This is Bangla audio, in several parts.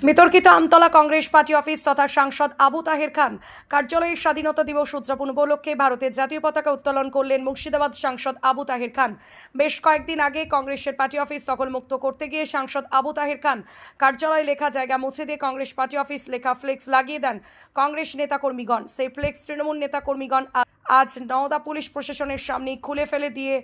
বিতর্কিত আমতলা কংগ্রেস পার্টি অফিস তথা সাংসদ আবু তাহের খান কার্যালয়ে স্বাধীনতা দিবস উদযাপন উপলক্ষে ভারতের জাতীয় পতাকা উত্তোলন করলেন মুর্শিদাবাদ সাংসদ আবু তাহের খান। বেশ কয়েকদিন আগে কংগ্রেসের পার্টি অফিস দখলমুক্ত করতে গিয়ে সাংসদ আবু তাহের খান কার্যালয়ে লেখা জায়গা মুছে দিয়ে কংগ্রেস পার্টি অফিস লেখা ফ্লেক্স লাগিয়ে দেন কংগ্রেস নেতাকর্মীগণ। সেই ফ্লেক্স তৃণমূল নেতাকর্মীগণ আজ নওদা পুলিশ প্রশাসনের সামনে খুলে ফেলে দিয়ে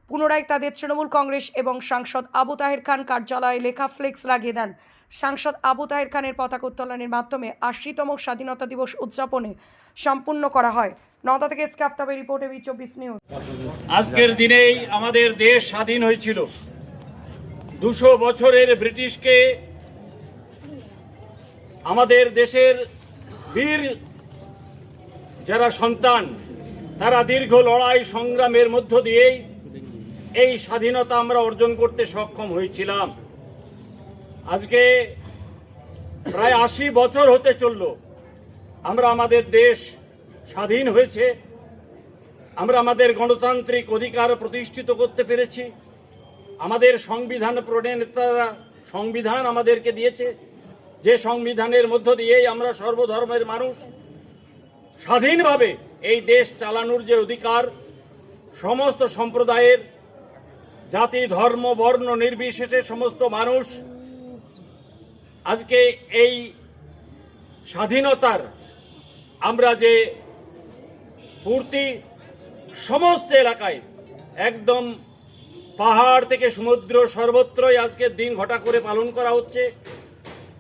পুনরায় তাদের তৃণমূল কংগ্রেস এবং সাংসদ আবু তাহের খান কার্যালয়ে লেখা ফ্লেক্স লাগিয়ে দেন। সাংসদ আবু তাহের খানের পতাকা উত্তোলনের মাধ্যমে ৮০তম স্বাধীনতা দিবস উদযাপনে সম্পূর্ণ করা হয়। নওদা থেকে স্কাফতাবের রিপোর্টে বি24 নিউজ। আজকের দিনেই আমাদের দেশ স্বাধীন হয়েছিল। ২০০ বছরের ব্রিটিশকে আমাদের দেশের বীর যারা সন্তান, তারা দীর্ঘ লড়াই সংগ্রামের মধ্য দিয়েই এই স্বাধীনতা আমরা অর্জন করতে সক্ষম হয়েছিলাম। আজকে প্রায় ৮০ বছর হতে চলল আমরা আমাদের দেশ স্বাধীন হয়েছে, আমরা আমাদের গণতান্ত্রিক অধিকার প্রতিষ্ঠিত করতে পেরেছি। আমাদের সংবিধান প্রণেতারা সংবিধান আমাদেরকে দিয়েছে, যে সংবিধানের মধ্য দিয়েই আমরা সর্বধর্মের মানুষ স্বাধীনভাবে এই দেশ চালানোর যে অধিকার, সমস্ত সম্প্রদায়ের জাতি ধর্ম বর্ণ নির্বিশেষে সমস্ত মানুষ আজকে এই স্বাধীনতার আমরা যে পূর্তি সমস্ত এলাকায় একদম পাহাড় থেকে সমুদ্র সর্বত্রই আজকের দিন ঘটা করে পালন করা হচ্ছে।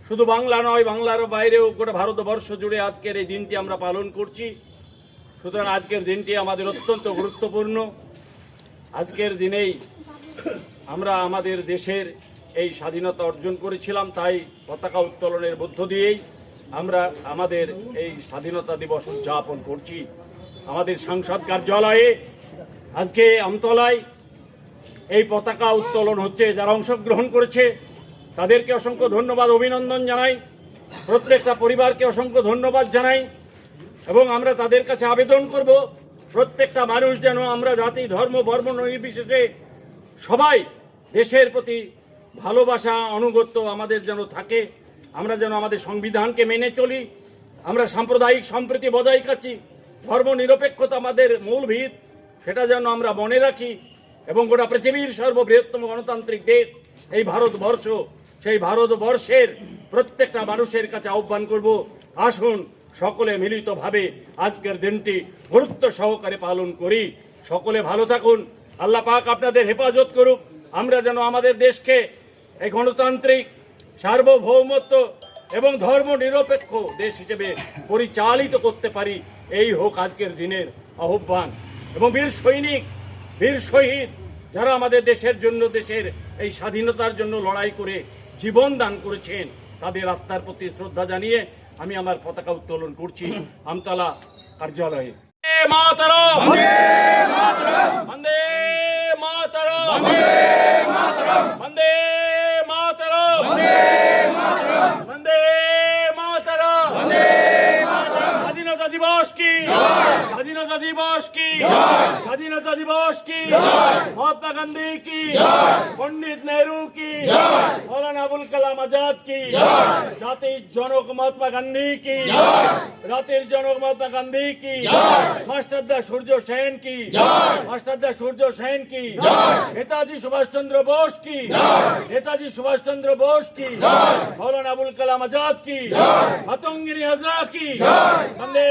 শুধু বাংলা নয়, বাংলার বাইরেও গোটা ভারতবর্ষ জুড়ে আজকের এই দিনটি আমরা পালন করছি। সুতরাং আজকের দিনটি আমাদের অত্যন্ত গুরুত্বপূর্ণ। আজকের দিনেই আমরা আমাদের দেশের এই স্বাধীনতা অর্জন করেছিলাম, তাই পতাকা উত্তোলনের মধ্য দিয়েই আমরা আমাদের এই স্বাধীনতা দিবস উদযাপন করছি। আমাদের সংসদ কার্যালয়ে আজকে আমতলায় এই পতাকা উত্তোলন হচ্ছে। যারা অংশগ্রহণ করেছে তাদেরকে অসংখ্য ধন্যবাদ, অভিনন্দন জানাই। প্রত্যেকটা পরিবারকে অসংখ্য ধন্যবাদ জানাই এবং আমরা তাদের কাছে আবেদন করব, প্রত্যেকটা মানুষ যেন আমরা জাতি ধর্ম বর্ণ নির্বিশেষে সবাই দেশের প্রতি ভালোবাসা অনুগত্য আমাদের যেন থাকে। আমরা যেন আমাদের সংবিধানকে মেনে চলি, আমরা সাম্প্রদায়িক সম্প্রীতি বজায় রাখি, ধর্ম নিরপেক্ষতা আমাদের মূল ভিত, সেটা যেন আমরা মনে রাখি এবং গোটা পৃথিবীর সর্ববৃহত্তম গণতান্ত্রিক দেশ এই ভারতবর্ষ, সেই ভারতবর্ষের প্রত্যেকটা মানুষের কাছে আহ্বান করব, আসুন সকলে মিলিতভাবে আজকের দিনটি গুরুত্ব সহকারে পালন করি। সকলে ভালো থাকুন, আল্লাহ পাক আপনাদের হেফাজত করুক। আমরা যেন আমাদের দেশকে এই গণতান্ত্রিক সার্বভৌমত্ব এবং ধর্ম নিরপেক্ষ দেশ হিসেবে পরিচালিত করতে পারি, এই হোক আজকের দিনের আহ্বান। এবং বীর সৈনিক, বীর শহীদ যারা আমাদের দেশের জন্য, দেশের এই স্বাধীনতার জন্য লড়াই করে জীবন দান করেছেন, তাদের আত্মার প্রতি শ্রদ্ধা জানিয়ে আমি আমার পতাকা উত্তোলন করছি আমতলা কার্যালয়ে। মাতরম বন্দে মাতরম, বন্দে মাতরম, বন্দে মাতরম, বন্দে মাতরম, বন্দে মাতরম, বন্দে মাতরম। স্বাধীনতা দিবস কি জয়, স্বাধীনতা দিবস কি জয়, স্বাধীনতা দিবস কি জয়, মহাত্মা গান্ধী কি জয়, পণ্ডিত নেহরু কি জয়, মৌলানা আবুল কালাম আজাদ কি জয়, জাতির জনক মহাত্মা গান্ধী কি জয়, জাতির জনক মহাত্মা গান্ধী কি জয়, মাস্টারদা সূর্য সেন কি জয়, মাস্টারদা সূর্য সেন কি জয়, নেতাজি সুভাষচন্দ্র বোস কি জয়, নেতাজি সুভাষচন্দ্র বোস কি জয়, মৌলানা আবুল কালাম আজাদ কি জয়, মাতঙ্গিনী হাজরা কি জয়, বন্দে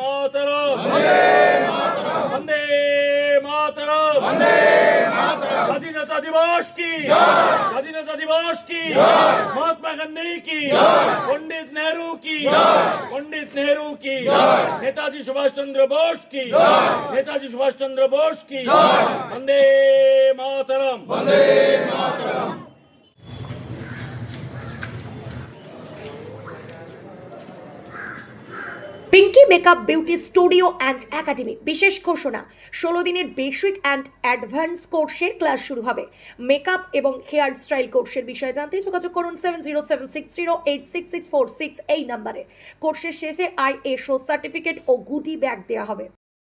মাতরম, বন্দে মাতরম, বন্দে মাতরম। স্বাধীনতা দিবস কি জয়, স্বাধীনতা দিবস কি জয়, মহাত্মা গান্ধী কি জয়, পণ্ডিত নেহরু কি জয়, পণ্ডিত নেহরু কি জয়, নেতাজি সুভাষচন্দ্র বোস কি জয়, নেতাজি সুভাষচন্দ্র বোস কি জয়, বন্দে মাতরম, বন্দে মাতরম। Pinki makeup beauty studio and academy বিশেষ ঘোষণা, 16 দিনের বেসিক অ্যান্ড অ্যাডভান্স কোর্সের ক্লাস শুরু হবে। মেকআপ এবং হেয়ার স্টাইল কোর্সের বিষয়ে জানতে যোগাযোগ করুন 7076086646 এই নাম্বারে। কোর্সের শেষে ISO সার্টিফিকেট ও গুডি ব্যাগ দেওয়া হবে।